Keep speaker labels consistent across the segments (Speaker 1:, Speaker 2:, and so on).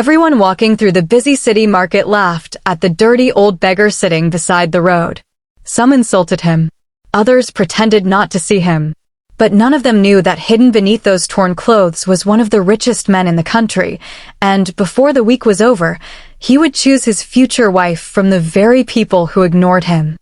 Speaker 1: Everyone walking through the busy city market laughed at the dirty old beggar sitting beside the road. Some insulted him. Others pretended not to see him. But none of them knew that hidden beneath those torn clothes was one of the richest men in the country, and before the week was over, he would choose his future wife from the very people who ignored him.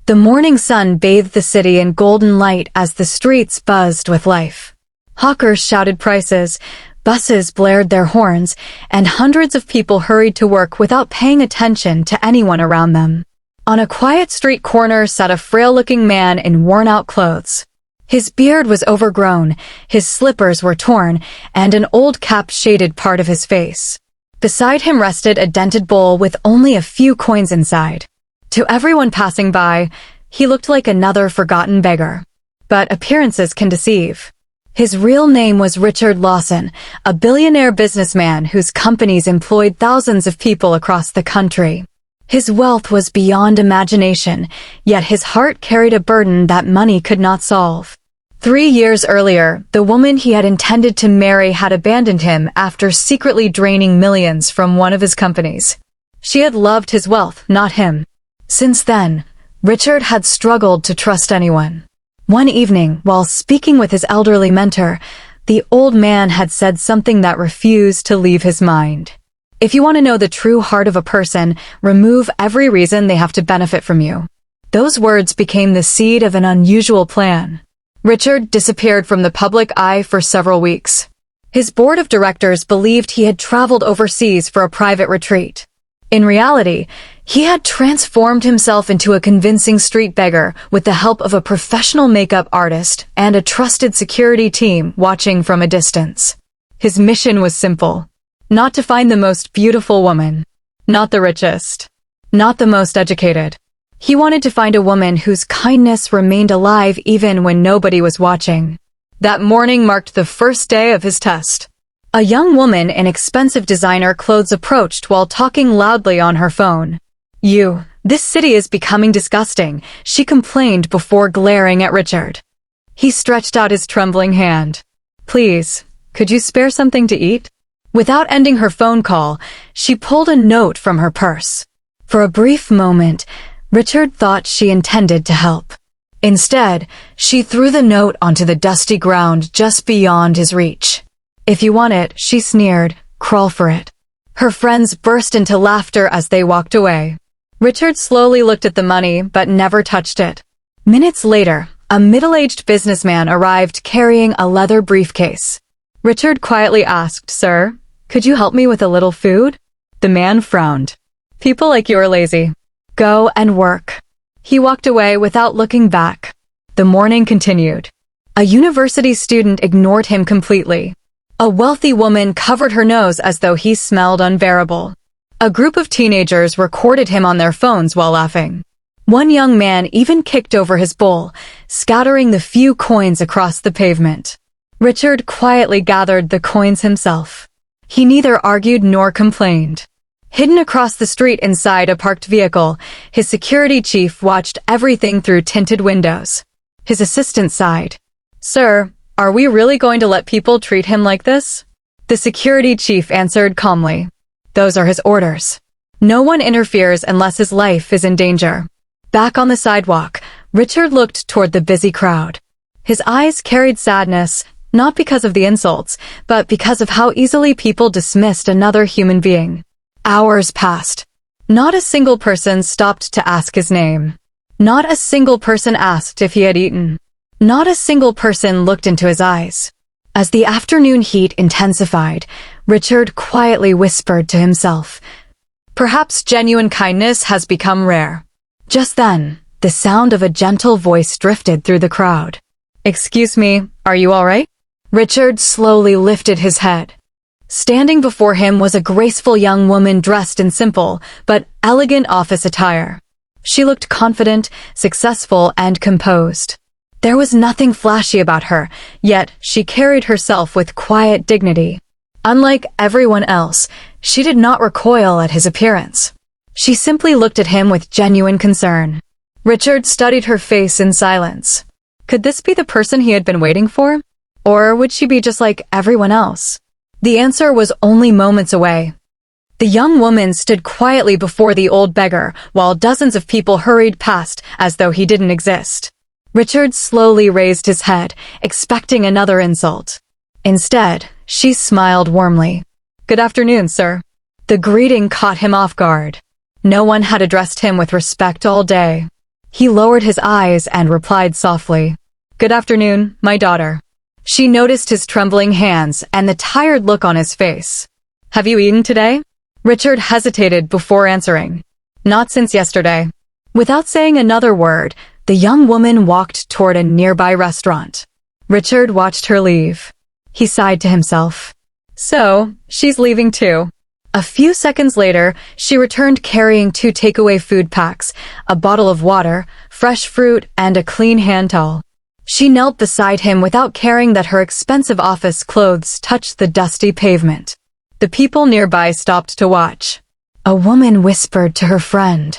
Speaker 1: The morning sun bathed the city in golden light as the streets buzzed with life. Hawkers shouted prices, buses blared their horns, and hundreds of people hurried to work without paying attention to anyone around them. On a quiet street corner sat a frail-looking man in worn-out clothes. His beard was overgrown, his slippers were torn, and an old cap shaded part of his face. Beside him rested a dented bowl with only a few coins inside. To everyone passing by, he looked like another forgotten beggar. But appearances can deceive. His real name was Richard Lawson, a billionaire businessman whose companies employed thousands of people across the country. His wealth was beyond imagination, yet his heart carried a burden that money could not solve. 3 years earlier, the woman he had intended to marry had abandoned him after secretly draining millions from one of his companies. She had loved his wealth, not him. Since then, Richard had struggled to trust anyone. One evening, while speaking with his elderly mentor, the old man had said something that refused to leave his mind. If you want to know the true heart of a person, remove every reason they have to benefit from you. Those words became the seed of an unusual plan. Richard disappeared from the public eye for several weeks. His board of directors believed he had traveled overseas for a private retreat. In reality, he had transformed himself into a convincing street beggar with the help of a professional makeup artist and a trusted security team watching from a distance. His mission was simple: not to find the most beautiful woman, not the richest, not the most educated. He wanted to find a woman whose kindness remained alive even when nobody was watching. That morning marked the first day of his test. A young woman in expensive designer clothes approached while talking loudly on her phone. This city is becoming disgusting," she complained before glaring at Richard. He stretched out his trembling hand. "Please, could you spare something to eat?" Without ending her phone call, she pulled a note from her purse. For a brief moment, Richard thought she intended to help. Instead, she threw the note onto the dusty ground just beyond his reach. "If you want it," she sneered, "crawl for it." Her friends burst into laughter as they walked away. Richard slowly looked at the money but never touched it. Minutes later, a middle-aged businessman arrived carrying a leather briefcase. Richard quietly asked, "Sir, could you help me with a little food?" The man frowned. "People like you are lazy. Go and work." He walked away without looking back. The morning continued. A university student ignored him completely. A wealthy woman covered her nose as though he smelled unbearable. A group of teenagers recorded him on their phones while laughing. One young man even kicked over his bowl, scattering the few coins across the pavement. Richard quietly gathered the coins himself. He neither argued nor complained. Hidden across the street inside a parked vehicle, his security chief watched everything through tinted windows. His assistant sighed. "Sir, are we really going to let people treat him like this?" The security chief answered calmly. "Those are his orders. No one interferes unless his life is in danger." Back on the sidewalk, Richard looked toward the busy crowd. His eyes carried sadness, not because of the insults, but because of how easily people dismissed another human being. Hours passed. Not a single person stopped to ask his name. Not a single person asked if he had eaten. Not a single person looked into his eyes. As the afternoon heat intensified, Richard quietly whispered to himself, "Perhaps genuine kindness has become rare." Just then, the sound of a gentle voice drifted through the crowd. "Excuse me, are you all right?" Richard slowly lifted his head. Standing before him was a graceful young woman dressed in simple but elegant office attire. She looked confident, successful, and composed. There was nothing flashy about her, yet she carried herself with quiet dignity. Unlike everyone else, she did not recoil at his appearance. She simply looked at him with genuine concern. Richard studied her face in silence. Could this be the person he had been waiting for? Or would she be just like everyone else? The answer was only moments away. The young woman stood quietly before the old beggar while dozens of people hurried past as though he didn't exist. Richard slowly raised his head, expecting another insult. Instead, she smiled warmly. "Good afternoon, sir." The greeting caught him off guard. No one had addressed him with respect all day. He lowered his eyes and replied softly, "Good afternoon, my daughter." She noticed his trembling hands and the tired look on his face. "Have you eaten today?" Richard hesitated before answering. "Not since yesterday." Without saying another word, the young woman walked toward a nearby restaurant. Richard watched her leave. He sighed to himself. So, she's leaving too. A few seconds later, she returned carrying 2 takeaway food packs, a bottle of water, fresh fruit, and a clean hand towel. She knelt beside him without caring that her expensive office clothes touched the dusty pavement. The people nearby stopped to watch. A woman whispered to her friend,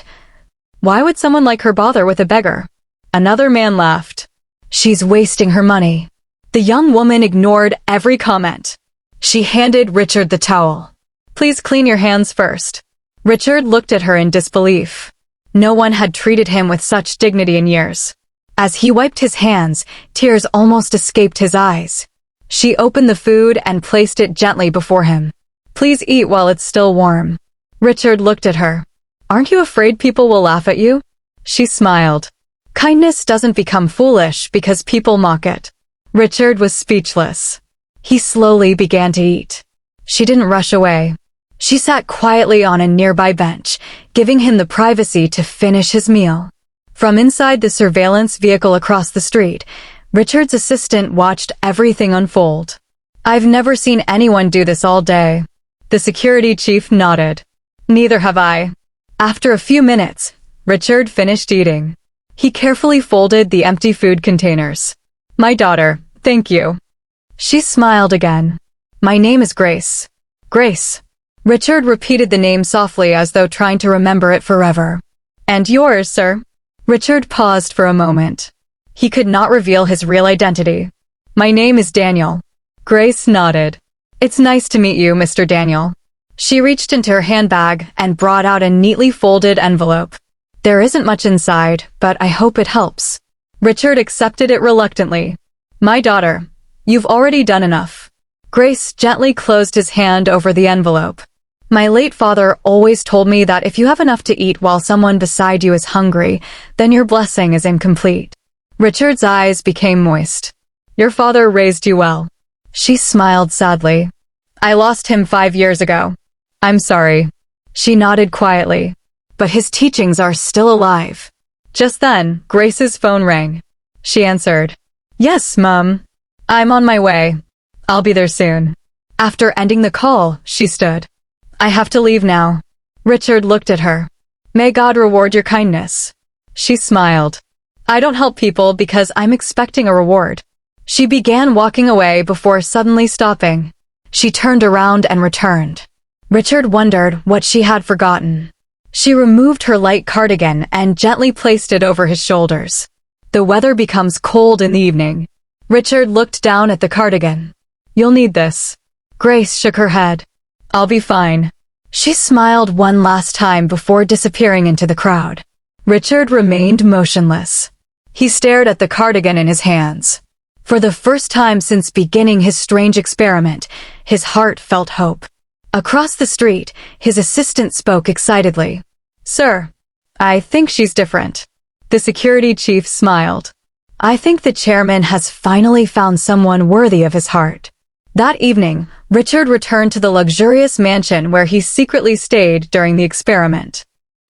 Speaker 1: "Why would someone like her bother with a beggar?" Another man laughed. "She's wasting her money." The young woman ignored every comment. She handed Richard the towel. "Please clean your hands first." Richard looked at her in disbelief. No one had treated him with such dignity in years. As he wiped his hands, tears almost escaped his eyes. She opened the food and placed it gently before him. "Please eat while it's still warm." Richard looked at her. "Aren't you afraid people will laugh at you?" She smiled. Kindness doesn't become foolish because people mock it. Richard was speechless. He slowly began to eat. She didn't rush away. She sat quietly on a nearby bench, giving him the privacy to finish his meal. From inside the surveillance vehicle across the street, Richard's assistant watched everything unfold. "I've never seen anyone do this all day." The security chief nodded. "Neither have I." After a few minutes, Richard finished eating. He carefully folded the empty food containers. "My daughter, thank you." She smiled again. "My name is Grace." "Grace." Richard repeated the name softly as though trying to remember it forever. "And yours, sir?" Richard paused for a moment. He could not reveal his real identity. "My name is Daniel." Grace nodded. "It's nice to meet you, Mr. Daniel." She reached into her handbag and brought out a neatly folded envelope. "There isn't much inside, but I hope it helps." Richard accepted it reluctantly. "My daughter, you've already done enough." Grace gently closed his hand over the envelope. "My late father always told me that if you have enough to eat while someone beside you is hungry, then your blessing is incomplete." Richard's eyes became moist. "Your father raised you well." She smiled sadly. "I lost him 5 years ago." "I'm sorry." She nodded quietly. "But his teachings are still alive." Just then, Grace's phone rang. She answered. "Yes, Mom. I'm on my way. I'll be there soon." After ending the call, she stood. "I have to leave now." Richard looked at her. "May God reward your kindness." She smiled. "I don't help people because I'm expecting a reward." She began walking away before suddenly stopping. She turned around and returned. Richard wondered what she had forgotten. She removed her light cardigan and gently placed it over his shoulders. The weather becomes cold in the evening. Richard looked down at the cardigan. "You'll need this." Grace shook her head. "I'll be fine." She smiled one last time before disappearing into the crowd. Richard remained motionless. He stared at the cardigan in his hands. For the first time since beginning his strange experiment, his heart felt hope. Across the street, his assistant spoke excitedly. "Sir, I think she's different." The security chief smiled. "I think the chairman has finally found someone worthy of his heart." That evening, Richard returned to the luxurious mansion where he secretly stayed during the experiment.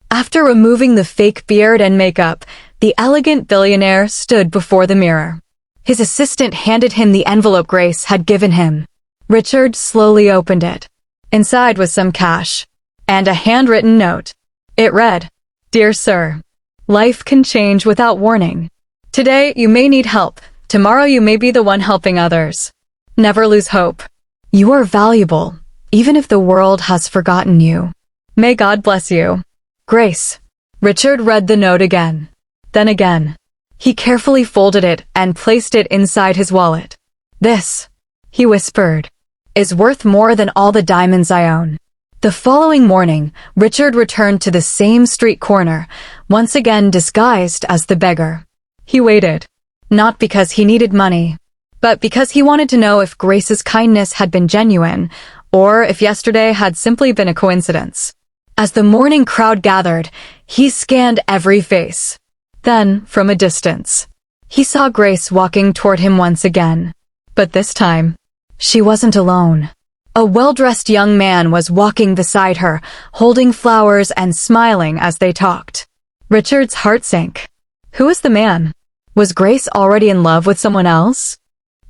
Speaker 1: After removing the fake beard and makeup, the elegant billionaire stood before the mirror. His assistant handed him the envelope Grace had given him. Richard slowly opened it. Inside was some cash and a handwritten note. It read, "Dear Sir, life can change without warning. Today you may need help. Tomorrow you may be the one helping others. Never lose hope. You are valuable, even if the world has forgotten you. May God bless you. Grace." Richard read the note again. Then again. He carefully folded it and placed it inside his wallet. "This," he whispered, "is worth more than all the diamonds I own." The following morning, Richard returned to the same street corner, once again disguised as the beggar. He waited, not because he needed money, but because he wanted to know if Grace's kindness had been genuine, or if yesterday had simply been a coincidence. As the morning crowd gathered, he scanned every face. Then, from a distance, he saw Grace walking toward him once again. But this time, she wasn't alone. A well-dressed young man was walking beside her, holding flowers and smiling as they talked. Richard's heart sank. Who was the man? Was Grace already in love with someone else?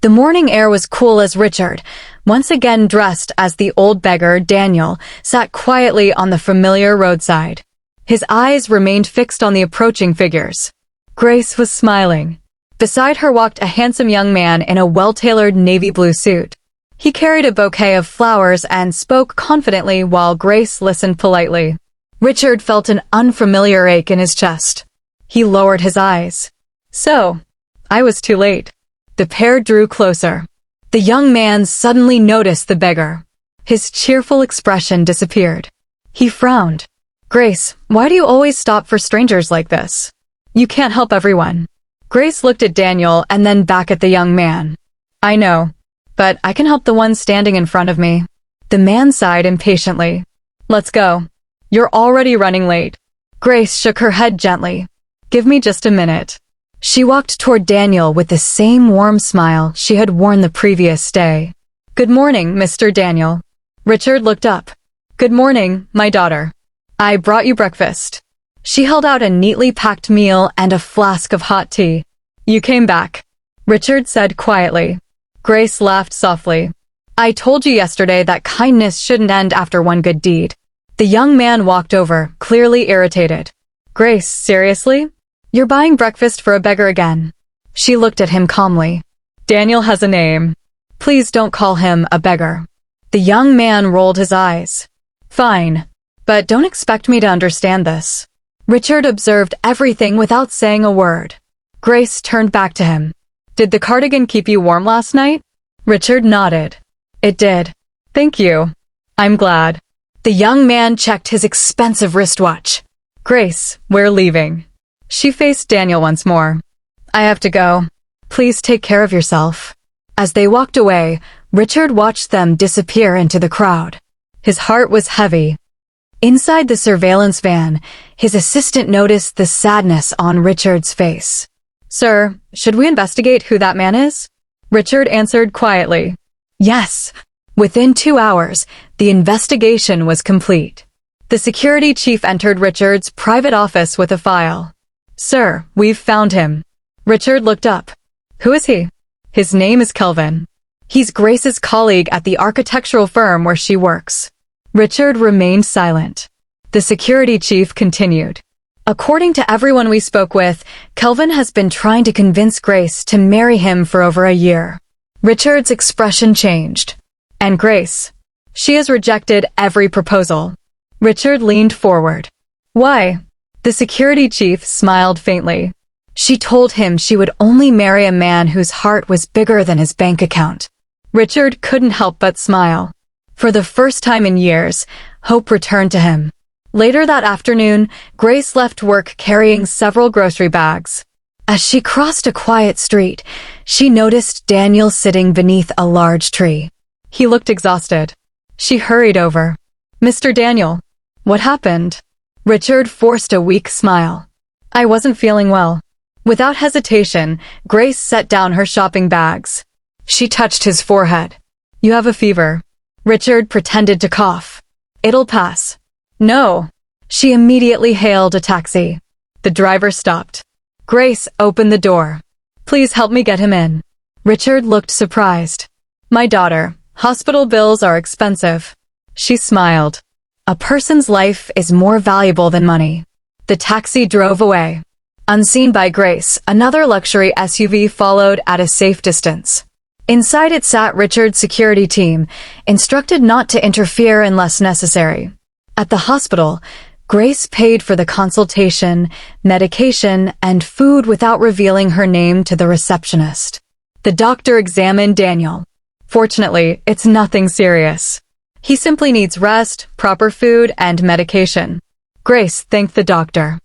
Speaker 1: The morning air was cool as Richard, once again dressed as the old beggar Daniel, sat quietly on the familiar roadside. His eyes remained fixed on the approaching figures. Grace was smiling. Beside her walked a handsome young man in a well-tailored navy blue suit. He carried a bouquet of flowers and spoke confidently while Grace listened politely. Richard felt an unfamiliar ache in his chest. He lowered his eyes. So, I was too late. The pair drew closer. The young man suddenly noticed the beggar. His cheerful expression disappeared. He frowned. Grace, why do you always stop for strangers like this? You can't help everyone. Grace looked at Daniel and then back at the young man. I know, but I can help the one standing in front of me. The man sighed impatiently. Let's go. You're already running late. Grace shook her head gently. Give me just a minute. She walked toward Daniel with the same warm smile she had worn the previous day. Good morning, Mr. Daniel. Richard looked up. Good morning, my daughter. I brought you breakfast. She held out a neatly packed meal and a flask of hot tea. You came back, Richard said quietly. Grace laughed softly. I told you yesterday that kindness shouldn't end after one good deed. The young man walked over, clearly irritated. Grace, seriously? You're buying breakfast for a beggar again. She looked at him calmly. Daniel has a name. Please don't call him a beggar. The young man rolled his eyes. Fine, but don't expect me to understand this. Richard observed everything without saying a word. Grace turned back to him. Did the cardigan keep you warm last night? Richard nodded. It did. Thank you. I'm glad. The young man checked his expensive wristwatch. Grace, we're leaving. She faced Daniel once more. I have to go. Please take care of yourself. As they walked away, Richard watched them disappear into the crowd. His heart was heavy. Inside the surveillance van, his assistant noticed the sadness on Richard's face. Sir, should we investigate who that man is? Richard answered quietly. Yes. Within 2 hours, the investigation was complete. The security chief entered Richard's private office with a file. Sir, we've found him. Richard looked up. Who is he? His name is Kelvin. He's Grace's colleague at the architectural firm where she works. Richard remained silent. The security chief continued. According to everyone we spoke with, Kelvin has been trying to convince Grace to marry him for over a year. Richard's expression changed. And Grace? She has rejected every proposal. Richard leaned forward. Why? The security chief smiled faintly. She told him she would only marry a man whose heart was bigger than his bank account. Richard couldn't help but smile. For the first time in years, hope returned to him. Later that afternoon, Grace left work carrying several grocery bags. As she crossed a quiet street, she noticed Daniel sitting beneath a large tree. He looked exhausted. She hurried over. Mr. Daniel, what happened? Richard forced a weak smile. I wasn't feeling well. Without hesitation, Grace set down her shopping bags. She touched his forehead. You have a fever. Richard pretended to cough. It'll pass. No. She immediately hailed a taxi. The driver stopped. Grace opened the door. Please help me get him in. Richard looked surprised. My daughter, hospital bills are expensive. She smiled. A person's life is more valuable than money. The taxi drove away. Unseen by Grace, another luxury SUV followed at a safe distance. Inside it sat Richard's security team, instructed not to interfere unless necessary. At the hospital, Grace paid for the consultation, medication, and food without revealing her name to the receptionist. The doctor examined Daniel. Fortunately, it's nothing serious. He simply needs rest, proper food, and medication. Grace thanked the doctor.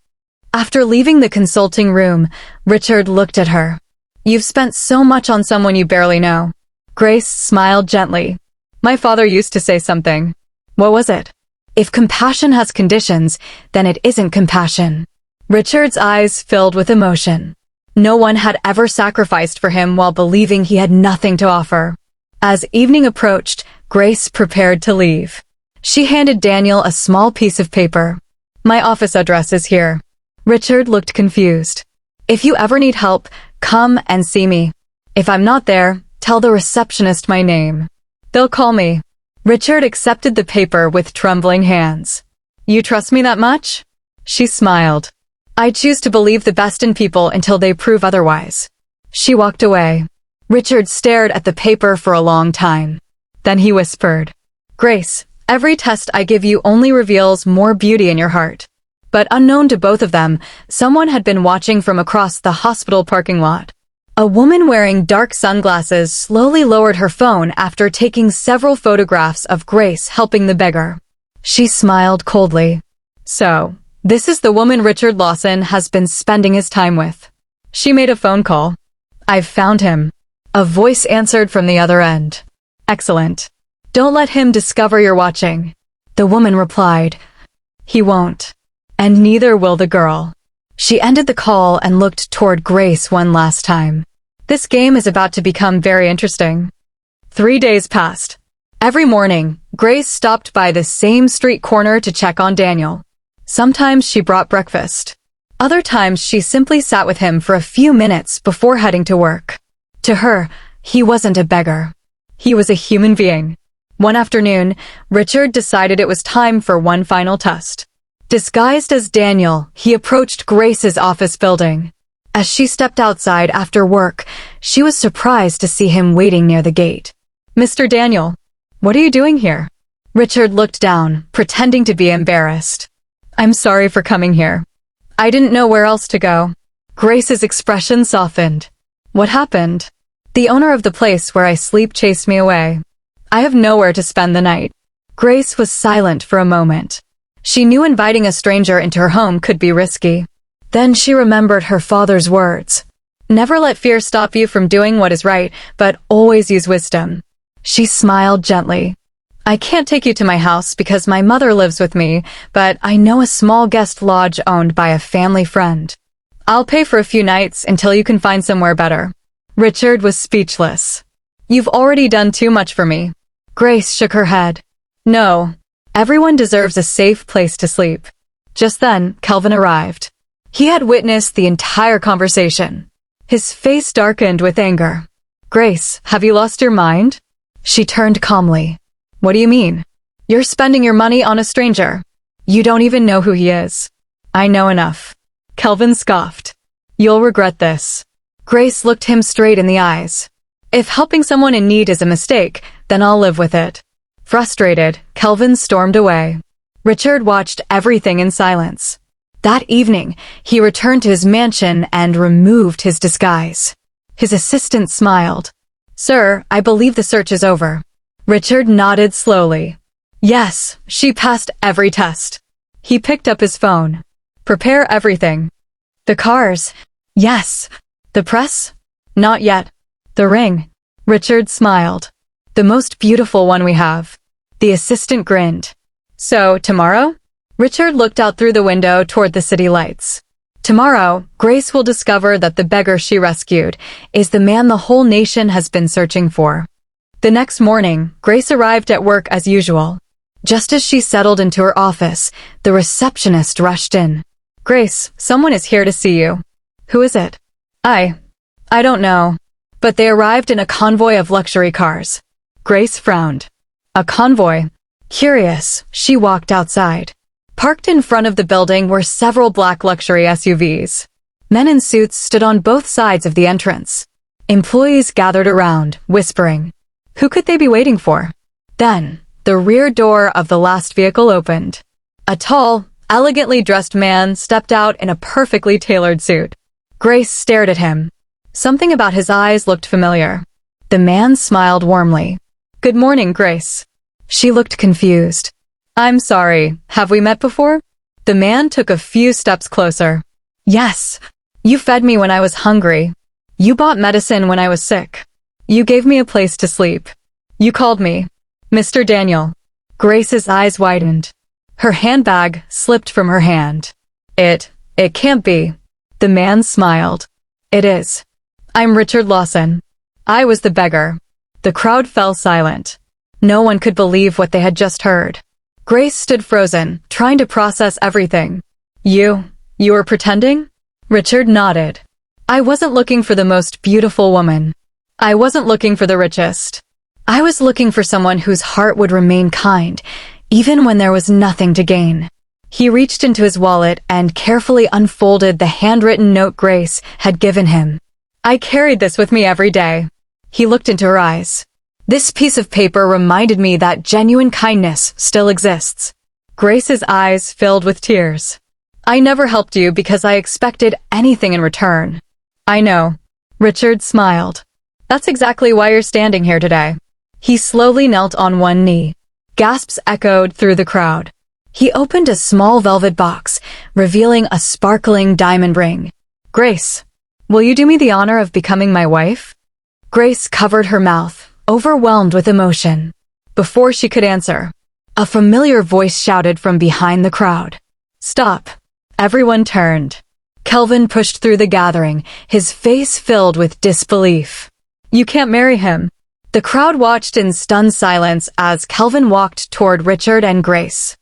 Speaker 1: After leaving the consulting room, Richard looked at her. You've spent so much on someone you barely know. Grace smiled gently. My father used to say something. What was it? If compassion has conditions, then it isn't compassion. Richard's eyes filled with emotion. No one had ever sacrificed for him while believing he had nothing to offer. As evening approached, Grace prepared to leave. She handed Daniel a small piece of paper. My office address is here. Richard looked confused. If you ever need help, come and see me. If I'm not there, tell the receptionist my name. They'll call me. Richard accepted the paper with trembling hands. You trust me that much? She smiled. I choose to believe the best in people until they prove otherwise. She walked away. Richard stared at the paper for a long time. Then he whispered, Grace, every test I give you only reveals more beauty in your heart. But unknown to both of them, someone had been watching from across the hospital parking lot. A woman wearing dark sunglasses slowly lowered her phone after taking several photographs of Grace helping the beggar. She smiled coldly. So, this is the woman Richard Lawson has been spending his time with. She made a phone call. I've found him. A voice answered from the other end. Excellent. Don't let him discover you're watching. The woman replied. He won't. And neither will the girl. She ended the call and looked toward Grace one last time. This game is about to become very interesting. 3 days passed. Every morning, Grace stopped by the same street corner to check on Daniel. Sometimes she brought breakfast. Other times she simply sat with him for a few minutes before heading to work. To her, he wasn't a beggar. He was a human being. One afternoon, Richard decided it was time for one final test. Disguised as Daniel, he approached Grace's office building. As she stepped outside after work, she was surprised to see him waiting near the gate. Mr. Daniel, what are you doing here? Richard looked down, pretending to be embarrassed. I'm sorry for coming here. I didn't know where else to go. Grace's expression softened. What happened? The owner of the place where I sleep chased me away. I have nowhere to spend the night. Grace was silent for a moment. She knew inviting a stranger into her home could be risky. Then she remembered her father's words. Never let fear stop you from doing what is right, but always use wisdom. She smiled gently. I can't take you to my house because my mother lives with me, but I know a small guest lodge owned by a family friend. I'll pay for a few nights until you can find somewhere better. Richard was speechless. You've already done too much for me. Grace shook her head. No, everyone deserves a safe place to sleep. Just then, Kelvin arrived. He had witnessed the entire conversation. His face darkened with anger. Grace, have you lost your mind? She turned calmly. What do you mean? You're spending your money on a stranger. You don't even know who he is. I know enough. Kelvin scoffed. You'll regret this. Grace looked him straight in the eyes. If helping someone in need is a mistake, then I'll live with it. Frustrated, Kelvin stormed away. Richard watched everything in silence. That evening, he returned to his mansion and removed his disguise. His assistant smiled. Sir, I believe the search is over. Richard nodded slowly. Yes, she passed every test. He picked up his phone. Prepare everything. The cars. Yes. The press? Not yet. The ring. Richard smiled. The most beautiful one we have. The assistant grinned. So, tomorrow? Richard looked out through the window toward the city lights. Tomorrow, Grace will discover that the beggar she rescued is the man the whole nation has been searching for. The next morning, Grace arrived at work as usual. Just as she settled into her office, the receptionist rushed in. Grace, someone is here to see you. Who is it? I don't know. But they arrived in a convoy of luxury cars. Grace frowned. A convoy? Curious, she walked outside. Parked in front of the building were several black luxury SUVs. Men in suits stood on both sides of the entrance. Employees gathered around, whispering. Who could they be waiting for? Then, the rear door of the last vehicle opened. A tall, elegantly dressed man stepped out in a perfectly tailored suit. Grace stared at him. Something about his eyes looked familiar. The man smiled warmly. Good morning, Grace. She looked confused. I'm sorry, have we met before? The man took a few steps closer. Yes. You fed me when I was hungry. You bought medicine when I was sick. You gave me a place to sleep. You called me Mr. Daniel. Grace's eyes widened. Her handbag slipped from her hand. It can't be. The man smiled. It is. I'm Richard Lawson. I was the beggar. The crowd fell silent. No one could believe what they had just heard. Grace stood frozen, trying to process everything. You were pretending? Richard nodded. I wasn't looking for the most beautiful woman. I wasn't looking for the richest. I was looking for someone whose heart would remain kind, even when there was nothing to gain. He reached into his wallet and carefully unfolded the handwritten note Grace had given him. I carried this with me every day. He looked into her eyes. This piece of paper reminded me that genuine kindness still exists. Grace's eyes filled with tears. I never helped you because I expected anything in return. I know. Richard smiled. That's exactly why you're standing here today. He slowly knelt on one knee. Gasps echoed through the crowd. He opened a small velvet box, revealing a sparkling diamond ring. Grace, will you do me the honor of becoming my wife? Grace covered her mouth, overwhelmed with emotion. Before she could answer, a familiar voice shouted from behind the crowd. Stop. Everyone turned. Kelvin pushed through the gathering, his face filled with disbelief. You can't marry him. The crowd watched in stunned silence as Kelvin walked toward Richard and Grace.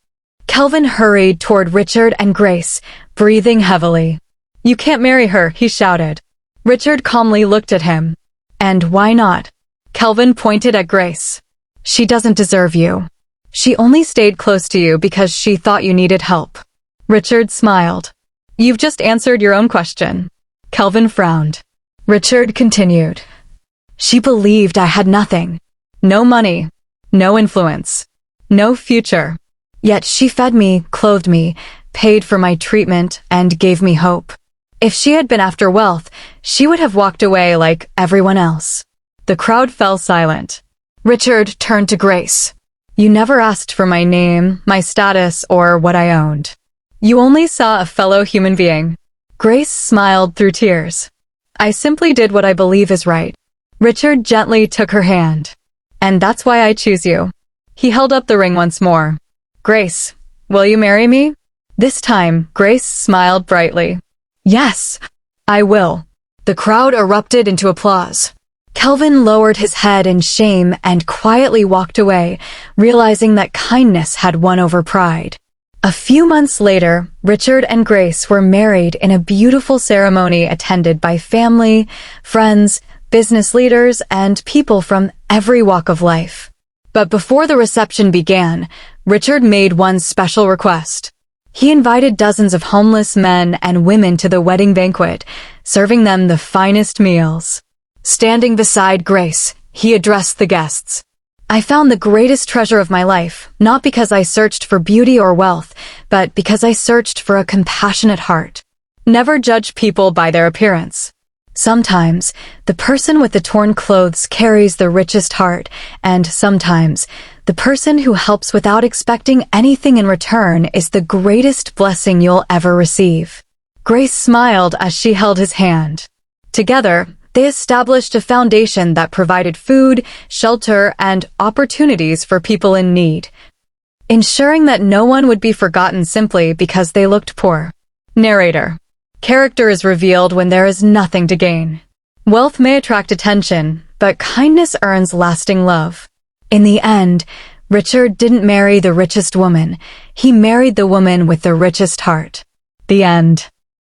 Speaker 1: Kelvin hurried toward Richard and Grace, breathing heavily. You can't marry her, he shouted. Richard calmly looked at him. And why not? Kelvin pointed at Grace. She doesn't deserve you. She only stayed close to you because she thought you needed help. Richard smiled. You've just answered your own question. Kelvin frowned. Richard continued. She believed I had nothing. No money. No influence. No future. Yet she fed me, clothed me, paid for my treatment, and gave me hope. If she had been after wealth, she would have walked away like everyone else. The crowd fell silent. Richard turned to Grace. You never asked for my name, my status, or what I owned. You only saw a fellow human being. Grace smiled through tears. I simply did what I believe is right. Richard gently took her hand. And that's why I choose you. He held up the ring once more. Grace, will you marry me? This time, Grace smiled brightly. Yes, I will. The crowd erupted into applause. Kelvin lowered his head in shame and quietly walked away, realizing that kindness had won over pride. A few months later, Richard and Grace were married in a beautiful ceremony attended by family, friends, business leaders, and people from every walk of life. But before the reception began, Richard made one special request. He invited dozens of homeless men and women to the wedding banquet, serving them the finest meals. Standing beside Grace, he addressed the guests. I found the greatest treasure of my life, not because I searched for beauty or wealth, but because I searched for a compassionate heart. Never judge people by their appearance. Sometimes, the person with the torn clothes carries the richest heart, and sometimes, the person who helps without expecting anything in return is the greatest blessing you'll ever receive. Grace smiled as she held his hand. Together, they established a foundation that provided food, shelter, and opportunities for people in need, ensuring that no one would be forgotten simply because they looked poor. Narrator. Character is revealed when there is nothing to gain. Wealth may attract attention, but kindness earns lasting love. In the end, Richard didn't marry the richest woman. He married the woman with the richest heart. The end.